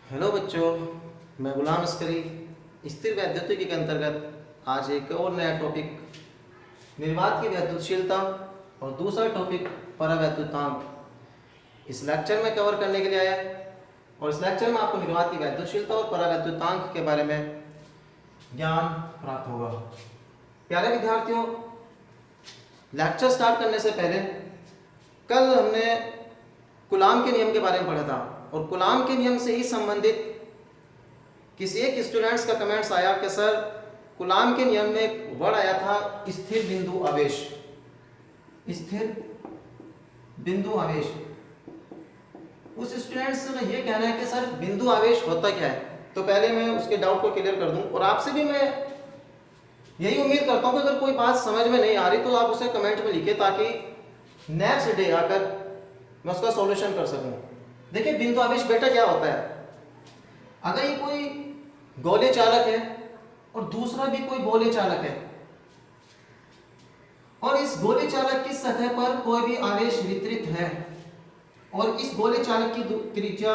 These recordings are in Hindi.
हेलो बच्चों, मैं गुलाम अस्करी स्थिर वैद्युतिकी के अंतर्गत आज एक और नया टॉपिक निर्वात की वैद्युतशीलता और दूसरा टॉपिक परावैद्युतांक इस लेक्चर में कवर करने के लिए आया और इस लेक्चर में आपको निर्वात की वैद्युतशीलता और परावैद्युतांक के बारे में ज्ञान प्राप्त होगा। प्यारे विद्यार्थियों, लेक्चर स्टार्ट करने से पहले कल हमने कूलाम के नियम के बारे में पढ़ा था और कूलाम के नियम से ही संबंधित किसी एक स्टूडेंट्स का कमेंट्स आया कि सर कूलाम के नियम में एक वर्ड आया था स्थिर बिंदु आवेश। स्थिर बिंदु आवेश, उस स्टूडेंट्स का ये कहना है कि सर बिंदु आवेश होता क्या है। तो पहले मैं उसके डाउट को क्लियर कर दूं और आपसे भी मैं यही उम्मीद करता हूं कि अगर कोई बात समझ में नहीं आ रही तो आप उसे कमेंट में लिखें ताकि नेक्स्ट डे आकर मैं उसका सॉल्यूशन कर सकूं। देखिए, बिंदु आवेश बेटा क्या होता है। अगर ये कोई गोले चालक है और दूसरा भी कोई गोले चालक है और इस गोले चालक की सतह पर कोई भी आवेश वितरित है और इस गोले चालक की त्रिज्या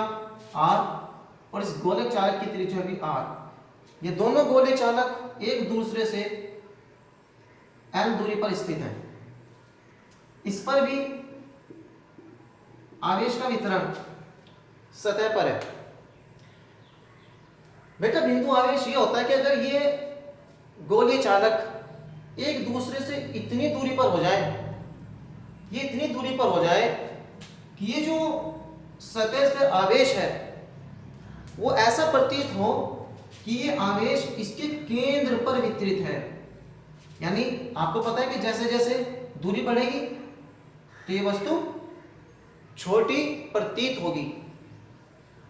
r और इस गोले चालक की त्रिज्या भी r, ये दोनों गोले चालक एक दूसरे से l दूरी पर स्थित हैं। इस पर भी आवेश का वितरण सतह पर है। बेटा, बिंदु आवेश ये होता है कि अगर ये गोले चालक एक दूसरे से इतनी दूरी पर हो जाए, ये इतनी दूरी पर हो जाए कि ये जो सतह से आवेश है वो ऐसा प्रतीत हो कि ये आवेश इसके केंद्र पर वितरित है। यानी आपको पता है कि जैसे जैसे दूरी बढ़ेगी तो ये वस्तु छोटी प्रतीत होगी।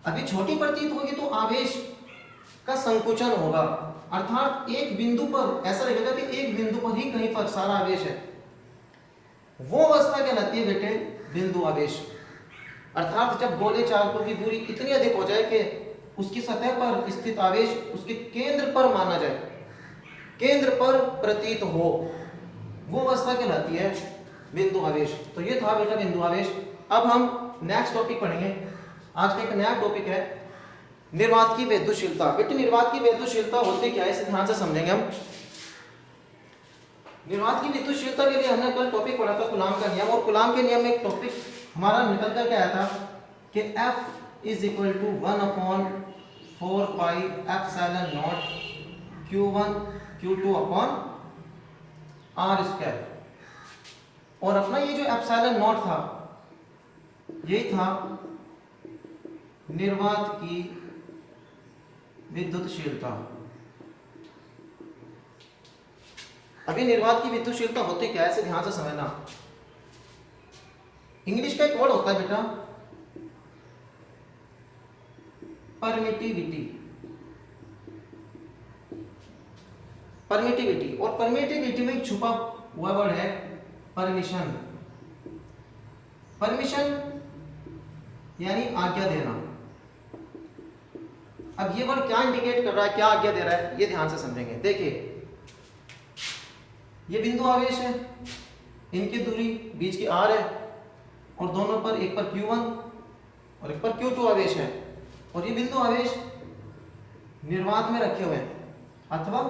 अभी छोटी प्रतीत होगी तो आवेश का संकुचन होगा, अर्थात एक बिंदु पर ऐसा लगेगा कि एक बिंदु पर ही कहीं पर सारा आवेश है। वो अवस्था कहलाती है बेटे बिंदु आवेश। अर्थात जब गोले चालकों की दूरी इतनी अधिक हो जाए कि उसकी सतह पर स्थित आवेश उसके केंद्र पर माना जाए, केंद्र पर प्रतीत हो, वो अवस्था कहलाती है बिंदु आवेश। तो ये था बेटा बिंदु आवेश। अब हम नेक्स्ट टॉपिक पढ़ेंगे। आज का एक नया टॉपिक है निर्वात की वैद्युतशीलता। बेटे, निर्वात की वैद्युतशीलता होती क्या है इसे ध्यान से समझेंगे हम। निर्वात की वैद्युतशीलता के लिए हमने कल टॉपिक पढ़ा था कूलाम का नियम, और कूलाम के नियम में एक टॉपिक हमारा निकल कर आया था कि F is equal to 1/4 pi epsilon naught Q1 Q2 upon R square. और अपना ये जो एप्सिलॉन नॉट था यही था निर्वात की विद्युतशीलता। अभी निर्वात की विद्युतशीलता होती क्या है इसे ध्यान से समझना। इंग्लिश का एक वर्ड होता है बेटा परमिटिविटी। परमिटिविटी और परमिटिविटी में एक छुपा हुआ वर्ड है परमिशन। परमिशन यानी आज्ञा देना। अब ये वर्ड क्या इंडिकेट कर रहा है, क्या आज्ञा दे रहा है, ये ध्यान से समझेंगे। देखिए, ये बिंदु आवेश है, इनकी दूरी बीच की r है और दोनों पर एक पर Q1 और एक पर Q2 आवेश है और ये बिंदु आवेश निर्वात में रखे हुए हैं अथवा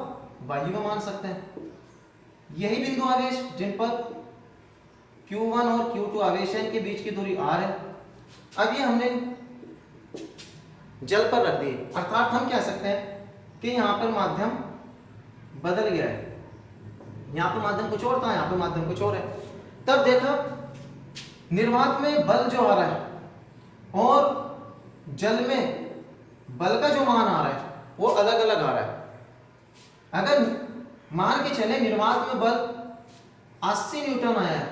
वायु में मान सकते हैं। यही बिंदु आवेश जिन पर Q1 और Q2 आवेश है, इनके बीच की दूरी r है। अब ये हमने जल पर रख दिए, अर्थात हम कह सकते हैं कि यहाँ पर माध्यम बदल गया है। यहाँ पर माध्यम कुछ और था, यहाँ पर माध्यम कुछ और है। तब देखा निर्वात में बल जो आ रहा है और जल में बल का जो मान आ रहा है वो अलग अलग आ रहा है। अगर मान के चले निर्वात में बल 80 न्यूटन आया है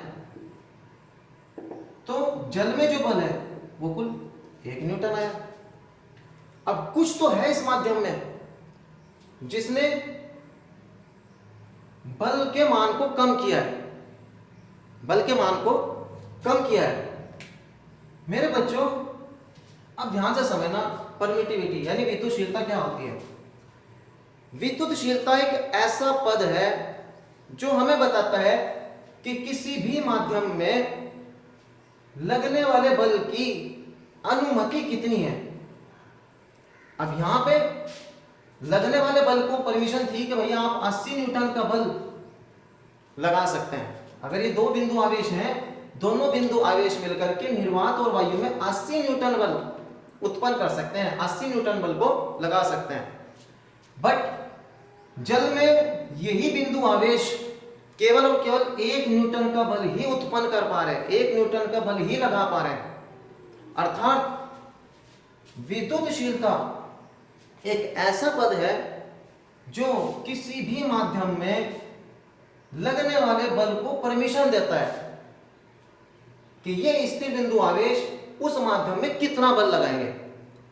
तो जल में जो बल है वो कुल 1 न्यूटन आया। अब कुछ तो है इस माध्यम में जिसने बल के मान को कम किया है, बल के मान को कम किया है। मेरे बच्चों, अब ध्यान से समझना, परमिटिविटी यानी विद्युतशीलता क्या होती है। विद्युतशीलता एक ऐसा पद है जो हमें बताता है कि किसी भी माध्यम में लगने वाले बल की अनुमति कितनी है। अब यहां पे लगने वाले बल को परमिशन थी कि भैया आप 80 न्यूटन का बल लगा सकते हैं। अगर ये दो बिंदु आवेश हैं, दोनों बिंदु आवेश मिलकर के निर्वात और वायु में 80 न्यूटन बल उत्पन्न कर सकते हैं, 80 न्यूटन बल को लगा सकते हैं। बट जल में यही बिंदु आवेश केवल और केवल 1 न्यूटन का बल ही उत्पन्न कर पा रहे हैं, 1 न्यूटन का बल ही लगा पा रहे हैं। अर्थात विद्युतशीलता एक ऐसा पद है जो किसी भी माध्यम में लगने वाले बल को परमिशन देता है कि ये स्थिर बिंदु आवेश उस माध्यम में कितना बल लगाएंगे।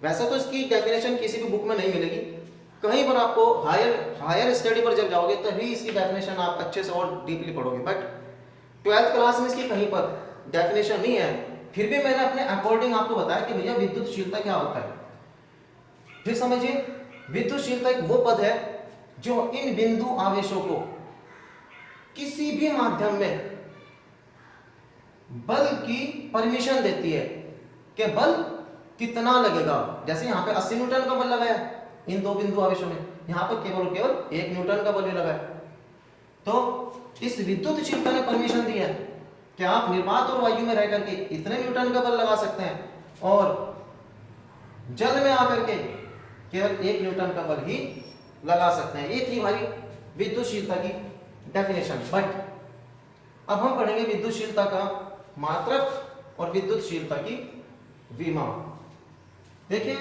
वैसे तो इसकी डेफिनेशन किसी भी बुक में नहीं मिलेगी, कहीं पर आपको हायर स्टडी पर जब जाओगे तभी इसकी डेफिनेशन आप अच्छे से और डीपली पढ़ोगे, बट 12th क्लास में इसकी कहीं पर डेफिनेशन नहीं है। फिर भी मैंने अपने अकॉर्डिंग आपको बताया कि भैया विद्युतशीलता क्या होता है। फिर समझिए, विद्युतशीलता एक वो पद है जो इन बिंदु आवेशों को किसी भी माध्यम में बल की परमिशन देती है कि बल कितना लगेगा। जैसे यहां पे 80 न्यूटन का बल लगाया इन दो बिंदु आवेशों में, यहां पर केवल और केवल 1 न्यूटन का बल भी लगाया। तो इस विद्युतशीलता ने परमिशन दी है कि आप निर्वात और वायु में रह करके इतने न्यूटन का बल लगा सकते हैं और जल में आकर के केवल 1 न्यूटन का बल ही लगा सकते हैं। ये थी हमारी विद्युतशीलता की डेफिनेशन। बट अब हम पढ़ेंगे विद्युतशीलता का मात्रक और विद्युतशीलता की विमा। देखिए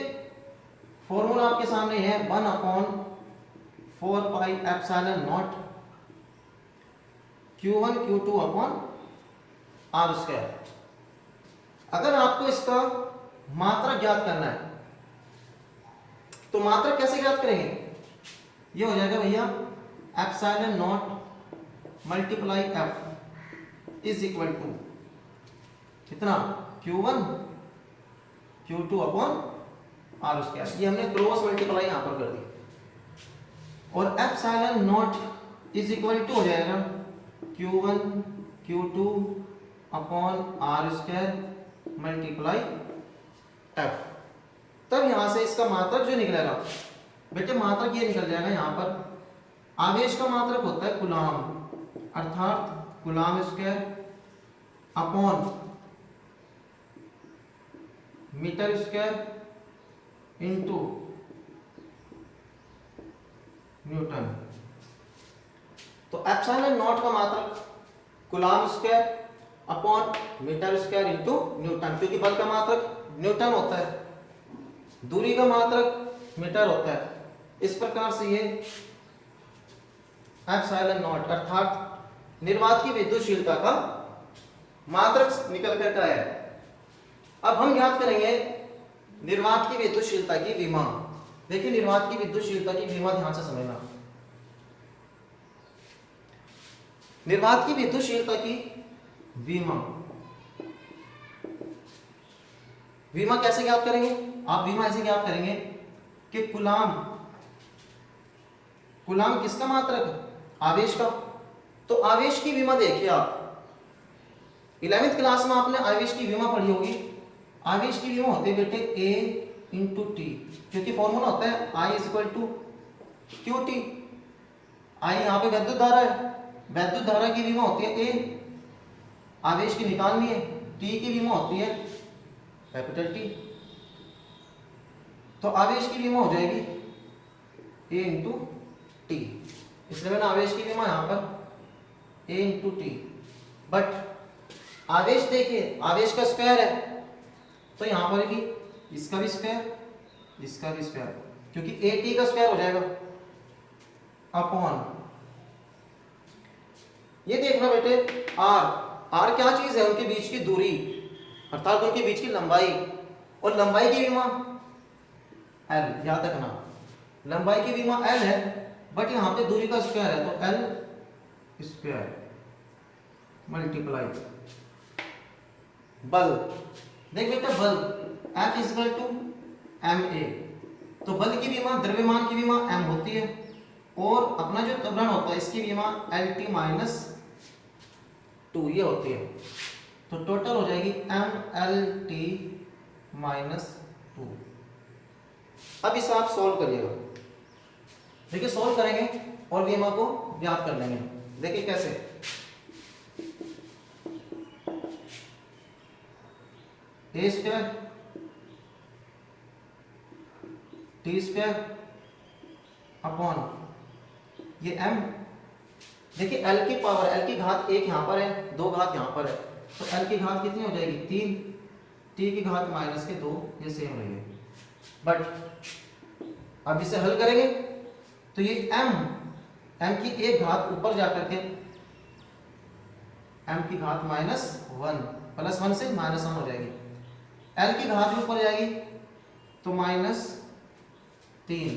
फॉर्मूला आपके सामने है 1/4 pi epsilon naught Q1 Q2 upon R square. अगर आपको इसका मात्रक ज्ञात करना है तो मात्रक कैसे ज्ञात करेंगे? ये हो जाएगा भैया epsilon naught multiply F is equal to कितना Q1 Q2 upon R square. ये हमने क्रॉस मल्टीप्लाई यहां पर कर दी और epsilon naught is equal to हो जाएगा Q1 Q2 upon R square multiply F। तब यहां से इसका मात्रक जो निकलेगा बेटे, मात्रक ये निकल जाएगा। यहां पर आवेश का मात्रक होता है कूलाम, अर्थात coulomb square upon metre square into newton. तो एप्सिलॉन नॉट का मात्रक coulomb square upon metre square into newton, क्योंकि बल का मात्रक न्यूटन होता है, दूरी का मात्रक मीटर होता है। इस प्रकार से ये एप्सिलॉन नॉट अर्थात निर्वात की विद्युतशीलता का मात्रक निकल कर आया है। अब हम ज्ञात करेंगे निर्वात की विद्युतशीलता की विमा। देखिए निर्वात की विद्युतशीलता की विमा ध्यान से समझना। निर्वात की विद्युतशीलता की विमा, विमा कैसे ज्ञात करेंगे? आप विमा ऐसे ज्ञात करेंगे कि कूलाम, कूलाम किसका मात्रक है? आवेश का। तो आवेश की विमा देखिए आप 11th क्लास में आपने आवेश की विमा पढ़ी होगी। आवेश की विमा होती है बेटे A इंटू टी, क्योंकि फॉर्मूला होता है I equal to Q T. I यहाँ पे विद्युत धारा है, विद्युत धारा की विमा होती है A, आवेश की निकालनी है, T की विमा होती है कैपिटल T। तो आवेश की विमा हो जाएगी A इंटू टी, इसलिए मैंने आवेश की विमा यहाँ पर A इंटू टी। बट आवेश देखिए, आवेश का स्क्वायर है तो यहाँ पर भी इसका भी स्क्वायर, इसका भी स्क्वायर, क्योंकि ए टी का स्क्वायर हो जाएगा अपॉन ये देखना बेटे आर। आर क्या चीज है? उनके बीच की दूरी अर्थात उनके बीच की लंबाई, और लंबाई की विमा एल, याद रखना लंबाई की विमा एल है, बट यहाँ पे दूरी का स्क्वायर है तो एल स्क्वायर मल्टीप्लाई बल। देख बेटा बल F equal to M A, तो बल की विमा, द्रव्यमान की विमा m होती है और अपना जो त्वरण होता है इसकी विमा एल टी माइनस 2 ये होती है। तो टोटल हो जाएगी एम एल टी माइनस 2। अब इसे आप सॉल्व करिएगा। देखिए सॉल्व करेंगे और विमा को ज्ञात कर लेंगे। देखिए कैसे, ए स्क्वायर टी स्क्वायर अपॉन ये m। देखिए l की पावर, l की घात 1 यहाँ पर है, 2 घात यहाँ पर है, तो l की घात कितनी हो जाएगी 3, t की घात -2, ये सेम रहेगी। बट अब इसे हल करेंगे तो ये m की एक घात ऊपर जाकर के m की घात -1 +1 से -1 हो जाएगी, l की घात भी ऊपर जाएगी तो -3।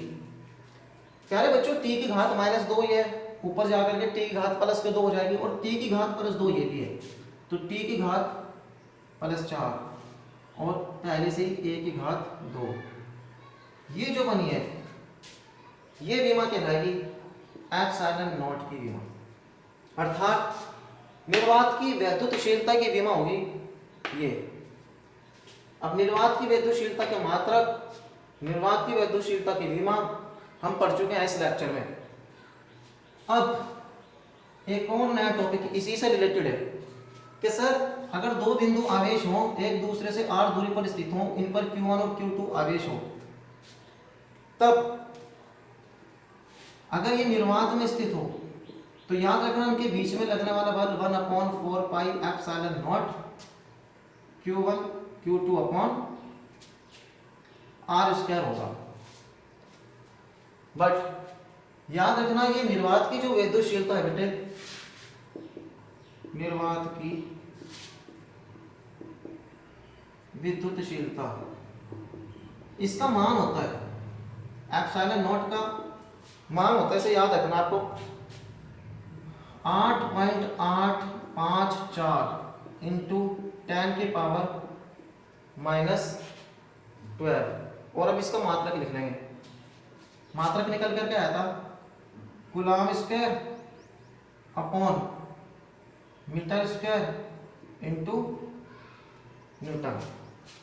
क्या है बच्चों, t की घात -2 ये है, ऊपर जाकर के t की घात +2 हो जाएगी, और t की घात +2 ये भी है, तो t की घात +4 और पहले से ही a की घात 2। ये जो बनी है ये विमा कहलाएगी एप्सिलॉन नॉट की विमा, अर्थात निर्वात की वैद्युतशीलता की विमा होगी ये। अब निर्वात की वैद्युतशीलता के मात्रक, निर्वात की वैद्युतशीलता की विमा हम पढ़ चुके हैं इस लेक्चर में। अब एक और नया टॉपिक इसी से रिलेटेड है कि सर अगर दो बिंदु आवेश हों, एक दूसरे से r दूरी पर स्थित हों, इन पर q1 और q2 आवेश हो, तब अगर ये निर्वात में स्थित हो तो याद रखना उनके बीच में लगने वाला बल 1/4 pi epsilon naught q1 q2 upon r square होगा। बट याद रखना ये निर्वात की जो वैद्युतशीलता है बेटे, निर्वात की विद्युतशीलता, इसका मान होता है एप्सिलॉन नॉट का मान होता है, इसे याद रखना आपको 8.854 इंटू 10 की पावर -12। और अब इसका मात्रक लिख लेंगे, मात्रक निकल करके आया था coulomb square upon metre square into newton,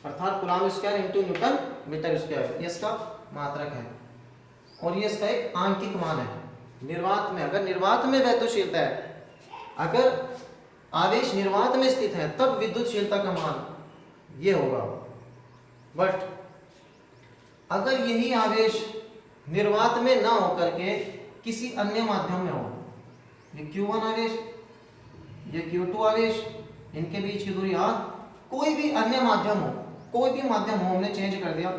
अर्थात coulomb square into newton metre square, ये इसका मात्रक है। और ये इसका एक आंकिक मान है। निर्वात में, अगर निर्वात में वैद्युतशीलता है, अगर आवेश निर्वात में स्थित है तब विद्युतशीलता का मान ये होगा। बट अगर यही आवेश निर्वात में ना होकर के किसी अन्य माध्यम में हो, ये Q1 आवेश, ये Q2 आवेश, इनके बीच की दूरी r, कोई भी अन्य माध्यम हो, कोई भी माध्यम हो, हमने चेंज कर दिया,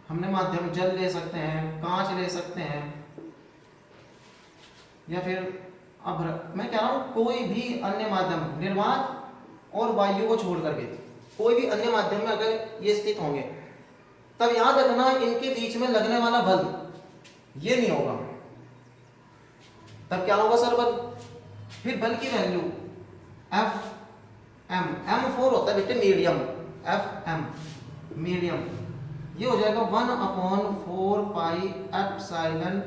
हमने माध्यम जल ले सकते हैं, कांच ले सकते हैं, या फिर अब मैं कह रहा हूं कोई भी अन्य माध्यम, निर्वात और वायु को छोड़ करके कोई भी अन्य माध्यम में अगर ये स्थित होंगे, तब याद रखना इनके बीच में लगने वाला बल ये नहीं होगा। तब क्या होगा सर बल? फिर बल की वैल्यू एफ एम, m4 होता है बेटे मीडियम, एफ एम मीडियम, ये हो जाएगा 1/4 पाई एप्सिलॉन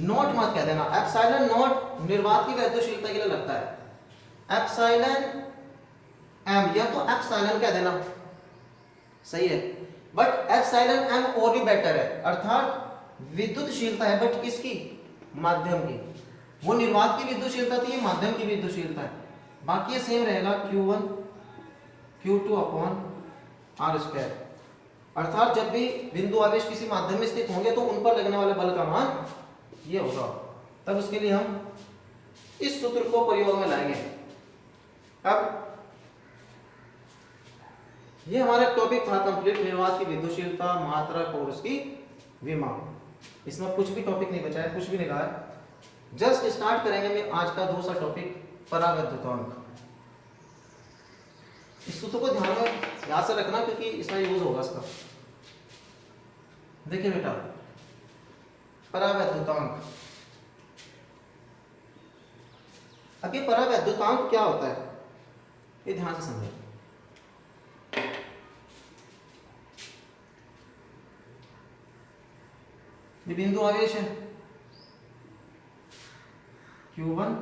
नॉट, मत कह देना, एप्सिलॉन नॉट निर्वात की वैद्युतशीलता के लिए लगता है, एप्सिलॉन एम या तो एप्सिलॉन कह देना, सही है। बट एप्सिलॉन एम और भी बेटर है, अर्थात विद्युतशीलता है बट किसकी? माध्यम की। वो निर्वात की विद्युतशीलता थी, ये माध्यम की विद्युतशीलता है। बाकी ये सेम रहेगा Q1 Q2 upon r square, अर्थात जब भी बिंदु आवेश किसी माध्यम में स्थित होंगे तो उन पर लगने वाले बल का मान ये होगा। तब उसके लिए हम इस सूत्र को प्रयोग में लाएंगे। अब ये हमारा टॉपिक था कंप्लीट, निर्वात की विद्युतशीलता, मात्रक और उसकी विमा। इसमें कुछ भी टॉपिक नहीं बचा है, कुछ भी नहीं रहा है। जस्ट स्टार्ट करेंगे मैं आज का दूसरा टॉपिक, परावैद्युतांक। इस सूत्र को ध्यान में याद से रखना क्योंकि इसमें यूज होगा इसका। देखिए बेटा, परावैद्युतांक, अब ये परावैद्युतांक क्या होता है ये ध्यान से समझें। ये बिंदु आवेश है Q1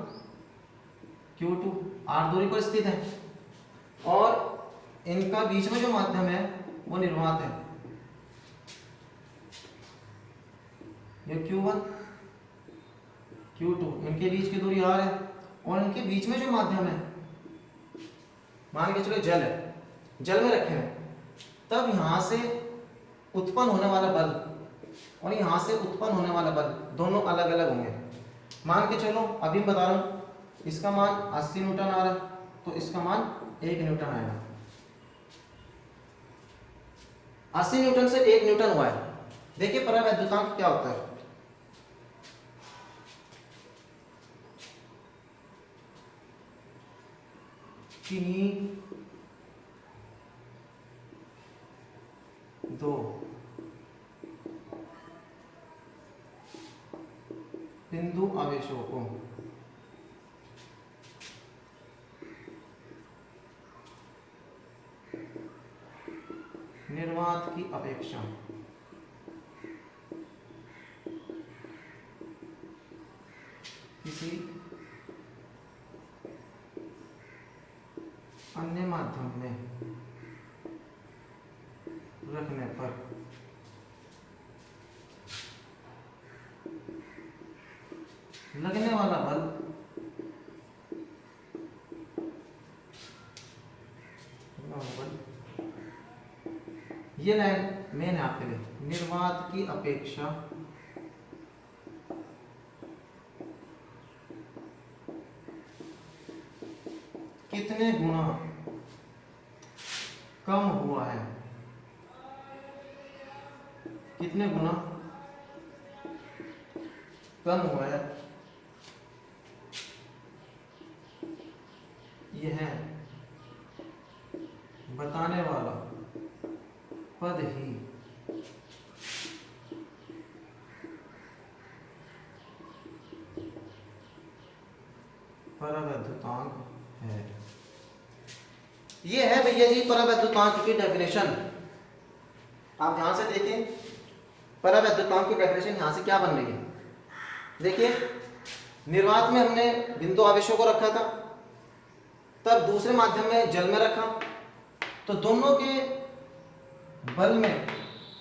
Q2 r दूरी पर स्थित है और इनका बीच में जो माध्यम है वो निर्वात है। ये Q1 Q2, इनके बीच की दूरी R है, और इनके बीच में जो माध्यम है, मान के चलो जल है, जल में रखे हैं, तब यहां से उत्पन्न होने वाला बल और यहां से उत्पन्न होने वाला बल दोनों अलग अलग होंगे। मान के चलो अभी बता रहा हूं, इसका मान 80 न्यूटन आ रहा है, तो इसका मान 1 न्यूटन आएगा। 80 न्यूटन से 1 न्यूटन हुआ है। देखिए परावैद्युतांक क्या होता है। कि दो बिंदु आवेशों को निर्वात की अपेक्षा किसी अन्य माध्यम में रखने पर लगने वाला बल ये लाइन मेन है आपके लिए, निर्वात की अपेक्षा कितने गुना कम हुआ है, कितने गुना कम हुआ है, यह बताने वाला पद ही परावैद्युतांक है। ये है भैया जी परावैद्युतांक की डेफिनेशन। आप ध्यान से देखिए, परावैद्युतांक की डेफिनेशन यहां से क्या बन रही है। देखिए, निर्वात में हमने बिंदु आवेशों को रखा था, तब दूसरे माध्यम में जल में रखा, तो दोनों के बल में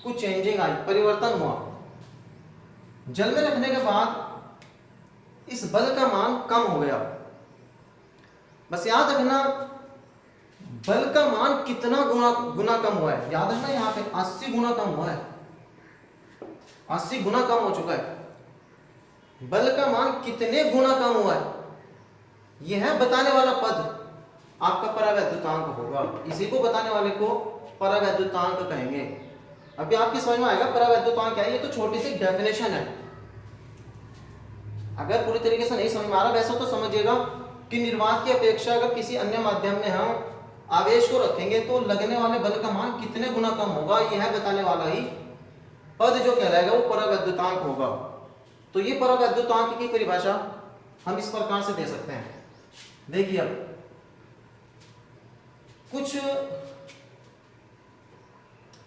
कुछ चेंजिंग आई, परिवर्तन हुआ। जल में रखने के बाद इस बल का मान कम हो गया। बस याद रखना बल का मान कितना गुना कम हुआ है। याद रखना यहाँ पे 80 गुना कम हुआ है, 80 गुना कम हो चुका है। बल का मान कितने गुना कम हुआ है, यह बताने वाला पद आपका परावैद्युतांक होगा। इसी को बताने वाले को परावैद्युतांक कहेंगे। अभी आपकी समझ में आएगा परावैद्युतांक क्या है। ये तो छोटी सी डेफिनेशन है, अगर पूरी तरीके से नहीं समझ में आ रहा वैसा तो समझिएगा कि निर्वात की अपेक्षा अगर किसी अन्य माध्यम में हम आवेश को रखेंगे तो लगने वाले बल का मान कितने गुना कम होगा, यह बताने वाला ही पद जो कहलाएगा वो परावैद्युतांक होगा। तो ये परावैद्युतांक की परिभाषा हम इस प्रकार से दे सकते हैं। देखिए, अब कुछ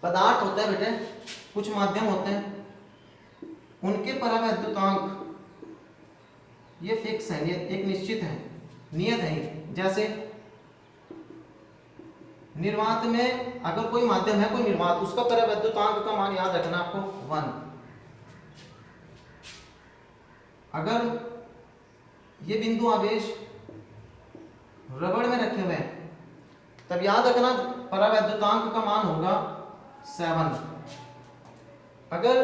पदार्थ होते हैं बेटे, कुछ माध्यम होते हैं, उनके परावैद्युतांक ये फिक्स है, ये एक निश्चित है, नियत है। जैसे निर्वात में अगर कोई माध्यम है, कोई निर्वात, उसका परावैद्युतांक का मान याद रखना आपको 1। अगर ये बिंदु आवेश रबड़ में रखे हुए हैं तब याद रखना परावैद्युतांक का मान होगा 7। अगर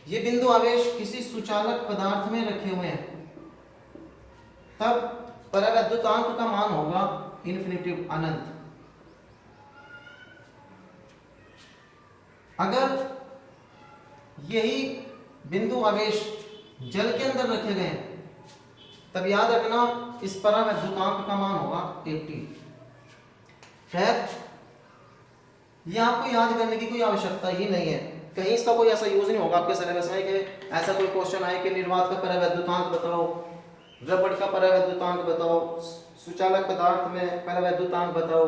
ये बिंदु आवेश किसी सुचालक पदार्थ में रखे हुए हैं तब परावैद्युतांक का मान होगा इन्फिनिटिव, अनंत। अगर यही बिंदु आवेश जल के अंदर रखे गए हैं तब याद रखना इस परावैद्युतांक का मान होगा 80। खैर, ये आपको याद करने की कोई आवश्यकता ही नहीं है, कहीं इसका कोई ऐसा यूज नहीं होगा आपके सिलेबस में कि ऐसा कोई क्वेश्चन आए कि निर्वात का परावैद्युतांक बताओ, रबड़ का परावैद्युतांक बताओ, सुचालक पदार्थ में परावैद्युतांक बताओ,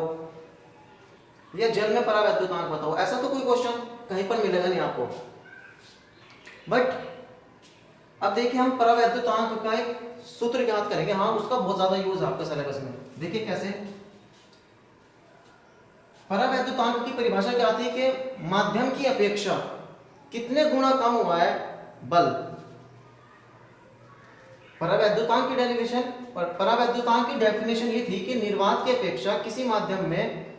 या जल में परावैद्युतांक बताओ। ऐसा तो कोई क्वेश्चन कहीं पर मिलेगा नहीं आपको। बट अब देखिए, हम परावैद्युतांक का एक सूत्र ज्ञात करेंगे। हाँ, उसका बहुत ज्यादा यूज है आपके सिलेबस में। देखिए कैसे, परावैद्युतांक की परिभाषा क्या आती है कि माध्यम की अपेक्षा कितने गुना कम हुआ है बल। परावैद्युतांक की डेफिनेशन ये थी कि निर्वात की अपेक्षा किसी माध्यम में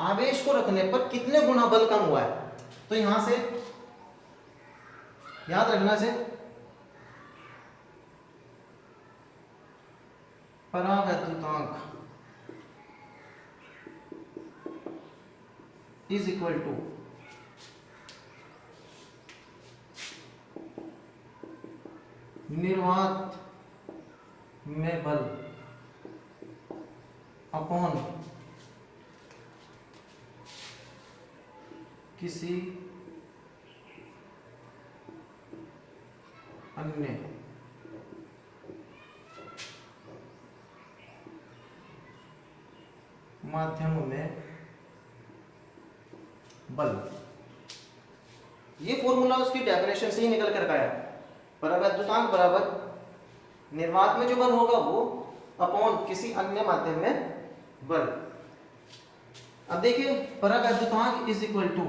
आवेश को रखने पर कितने गुना बल कम हुआ है। तो यहां से याद रखना से परावैद्युतांक इज इक्वल टू निर्वात में बल अपॉन किसी अन्य माध्यम में बल। ये फॉर्मूला उसकी डेफिनेशन से ही निकल कर आया। परावैद्युतांक बराबर निर्वात में जो बल होगा वो अपॉन किसी अन्य माध्यम में बल। अब देखिए परावैद्युतांक इज इक्वल टू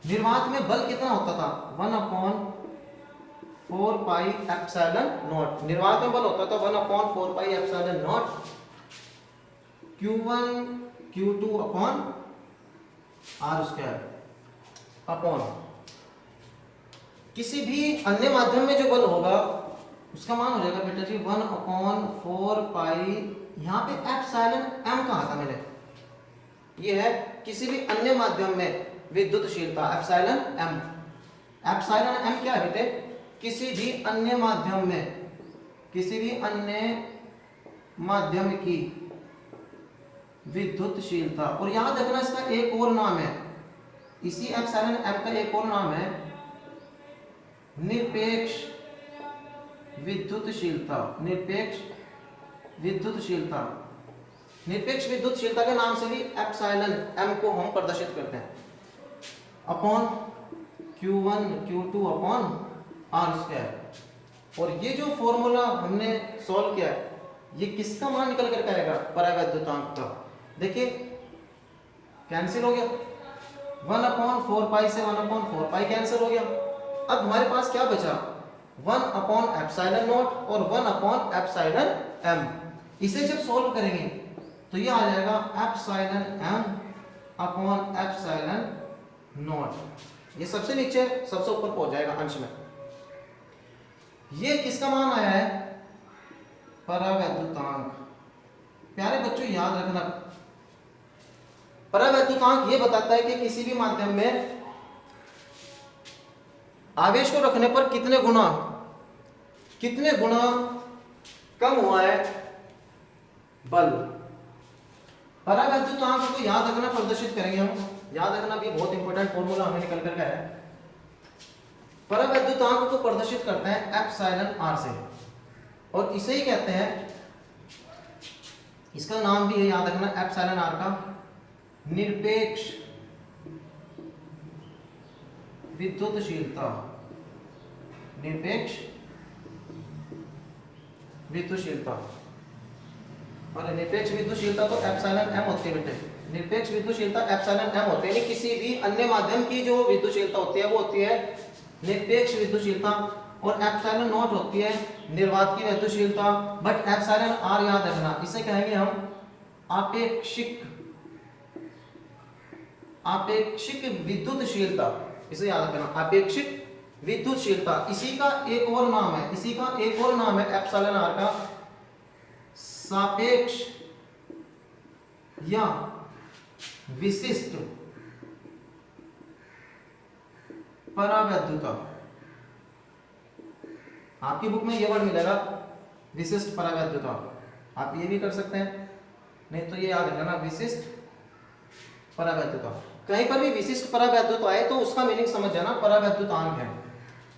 निर्वात में बल कितना होता था 1/4 पाई एप्सिलॉन नॉट। निर्वात में बल होता था 1/4 pi epsilon naught Q1 Q2 upon R square upon किसी भी अन्य माध्यम में जो बल होगा उसका मान हो जाएगा बेटा जी 1/4 पाई, यहाँ पे एप्सिलॉन m कहा था मैंने, ये है किसी भी अन्य माध्यम में विद्युतशीलता एप्सिलॉन m। एप्सिलॉन m क्या है बेटे, किसी भी अन्य माध्यम में, किसी भी अन्य माध्यम की विद्युतशीलता। और याद रखना इसका एक और नाम है, इसी एप्सिलॉन m का एक और नाम है निरपेक्ष विद्युतशीलता। निरपेक्ष विद्युतशीलता, निरपेक्ष विद्युतशीलता के नाम से भी एप्सिलॉन m को हम प्रदर्शित करते हैं upon Q1 Q2 upon R square. और ये जो फॉर्मूला हमने सॉल्व किया है ये किसका मान निकल कर आएगा, परावैद्युतांक का। देखिए कैंसिल हो गया, 1/4 पाई से 1/4 पाई कैंसिल हो गया। अब हमारे पास क्या बचा 1/एप्सिलॉन नॉट और 1/एप्सिलॉन m। इसे जब सॉल्व करेंगे तो ये आ जाएगा epsilon m upon epsilon not. ये सबसे नीचे सबसे ऊपर पहुंच जाएगा अंश में। ये किसका मान आया है, परावैद्युतांक। प्यारे बच्चों याद रखना, परावैद्युतांक ये बताता है कि किसी भी माध्यम में आवेश को रखने पर कितने गुना कम हुआ है बल। परावैद्युतांक को याद रखना, प्रदर्शित करेंगे हम। याद रखना भी बहुत इंपॉर्टेंट फॉर्मूला हमें निकल कर गया है। परावैद्युतांक को प्रदर्शित करते हैं एप्सिलॉन r से, और इसे ही कहते हैं, इसका नाम भी है याद रखना एप्सिलॉन r का निरपेक्ष विद्युतशीलता। निरपेक्ष विद्युतशीलता, और निरपेक्ष विद्युतशीलता तो एप्सिलॉन m होती है बेटे। निरपेक्ष विद्युतशीलता एप्सिलॉन m होती है, यानी किसी भी अन्य माध्यम की जो विद्युतशीलता होती है वो होती है निरपेक्ष विद्युतशीलता, और एप्सिलॉन नॉट होती है निर्वात की विद्युतशीलता। बट एप्सिलॉन r याद रखना, इसे कहेंगे हम आपेक्षिक विद्युतशीलता। इसे याद रखना आपेक्षिक विद्युतशीलता। इसी का एक और नाम है, इसी का एक और नाम है एप्सिलॉन r का सापेक्ष या विशिष्ट परावैद्युता। आपकी बुक में ये वर्ड मिलेगा विशिष्ट परावैद्युता, आप ये भी कर सकते हैं, नहीं तो ये याद रखना विशिष्ट परावैद्युता। कहीं पर भी विशिष्ट परावैद्युता आए तो उसका मीनिंग समझ जाना परावैद्युतांक है।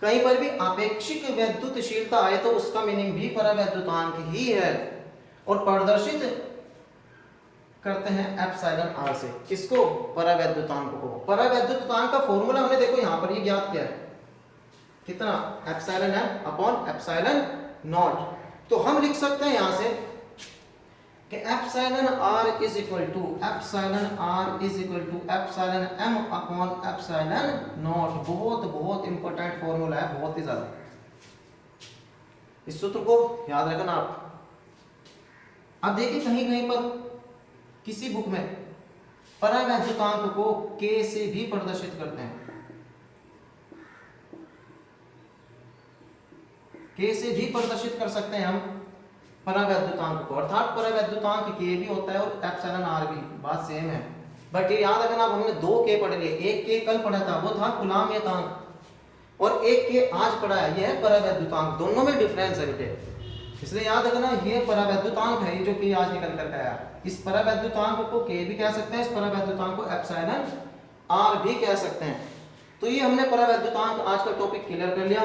कहीं पर भी आपेक्षिक विद्युतशीलता आए तो उसका मीनिंग भी परावैद्युतांक ही है, और प्रदर्शित करते हैं एप्सिलॉन r से। किसको, परावैद्युतांक को। परावैद्युतांक का फॉर्मूला हमने देखो यहां पर ये ज्ञात किया है, कितना, epsilon m upon epsilon naught. तो हम लिख सकते हैं यहां से कि epsilon r is equal to epsilon m upon epsilon naught. बहुत इंपॉर्टेंट फॉर्मूला है, बहुत ही ज्यादा। इस सूत्र को याद रखना आप। अब देखिए कहीं कहीं पर किसी बुक में परावैद्युतांक को K से भी प्रदर्शित करते हैं, K से भी प्रदर्शित कर सकते हैं हम परावैद्युतांक को, अर्थात परावैद्युतांक K भी होता है और एप्सिलॉन R भी, बात सेम है। बट ये याद रखना, अब हमने 2 K पढ़ लिए, एक K कल पढ़ा था वो था कूलाम्बीयतांक, और एक K आज पढ़ा है, ये है परावैद्युतांक, दोनों में डिफरेंस है बेटे, इसलिए याद रखना ये परावैद्युतांक है, ये जो K आज निकल कर आया। इस परावैद्युतांक को K भी कह सकते हैं, इस परावैद्युतांक को एप्सिलॉन R भी कह सकते हैं। तो ये हमने परावैद्युतांक आज का टॉपिक क्लियर कर लिया।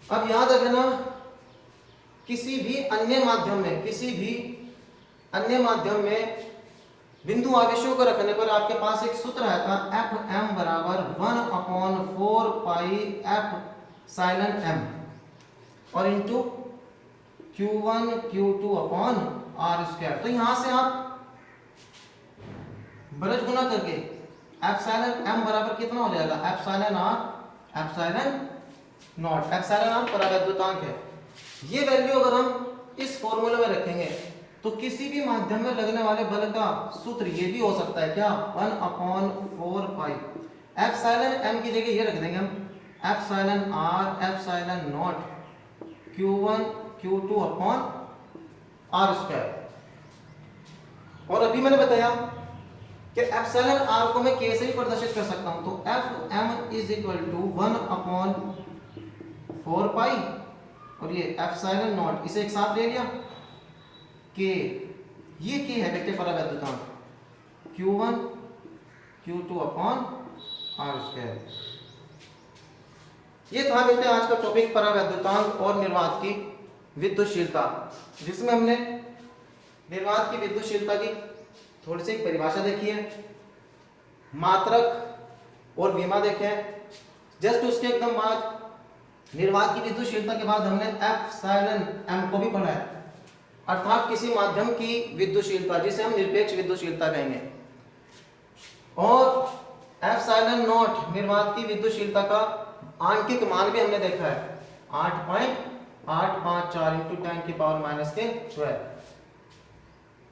अब याद रखना किसी भी अन्य माध्यम में बिंदु आवेशों को रखने पर आपके पास एक सूत्र आता है Fm बराबर 1/4 पाई एप्सिलॉन m और into Q1 Q2 upon R²। तो यहां से आप ब्रज गुना करके एप्सिलॉन m बराबर कितना हो जाएगा, epsilon R epsilon not, epsilon R परावैद्युतांक है। ये वैल्यू अगर हम इस फॉर्मूले में रखेंगे तो किसी भी माध्यम में लगने वाले बल का सूत्र ये भी हो सकता है क्या, 1/4 पाई एप्सिलॉन m की जगह ये रख देंगे हम epsilon R epsilon naught Q1 Q2 upon R²। और अभी मैंने बताया कि एप्सिलॉन R को मैं K से भी प्रदर्शित कर सकता हूं, तो Fm इज इक्वल टू 1/4 पाई और ये एप्सिलॉन नॉट, इसे एक साथ ले लिया K, ये K है बेटे परावैद्युतांक, Q1 Q2 अपॉन R²। ये था बेटे आज का टॉपिक परावैद्युतांक और निर्वात की विद्युतशीलता, जिसमें हमने निर्वात की विद्युतशीलता की थोड़ी सी परिभाषा देखी है, मात्रक और विमा देखे हैं। जस्ट उसके एकदम बाद निर्वात की विद्युतशीलता के बाद हमने एप्सिलॉन m को भी पढ़ा है, अर्थात किसी माध्यम की विद्युतशीलता जिसे हम निरपेक्ष विद्युतशीलता कहेंगे, और एप्सिलॉन नॉट निर्वात की विद्युतशीलता का आंकिक मान भी हमने देखा है 8.854 × 10⁻⁻²।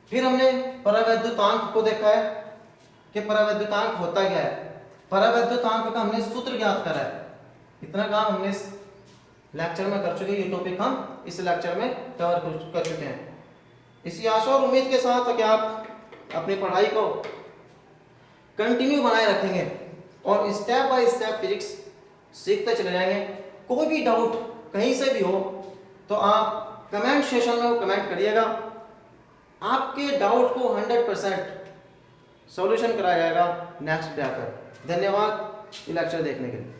फिर हमने परावैद्युतांक को देखा है कि परावैद्युतांक होता क्या है, परावैद्युतांक का हमने सूत्र ज्ञात करा है। इतना काम हमने इस लेक्चर में कर चुके, ये टॉपिक हम इस लेक्चर में कवर कर चुके हैं। इसी आशा और उम्मीद के साथ कि आप अपनी पढ़ाई को कंटिन्यू बनाए रखेंगे और स्टेप बाय स्टेप फिजिक्स सीखते चले जाएंगे। कोई भी डाउट कहीं से भी हो तो आप कमेंट सेक्शन में कमेंट करिएगा, आपके डाउट को 100% सॉल्यूशन कराया जाएगा नेक्स्ट डे आकर। धन्यवाद ये लेक्चर देखने के लिए।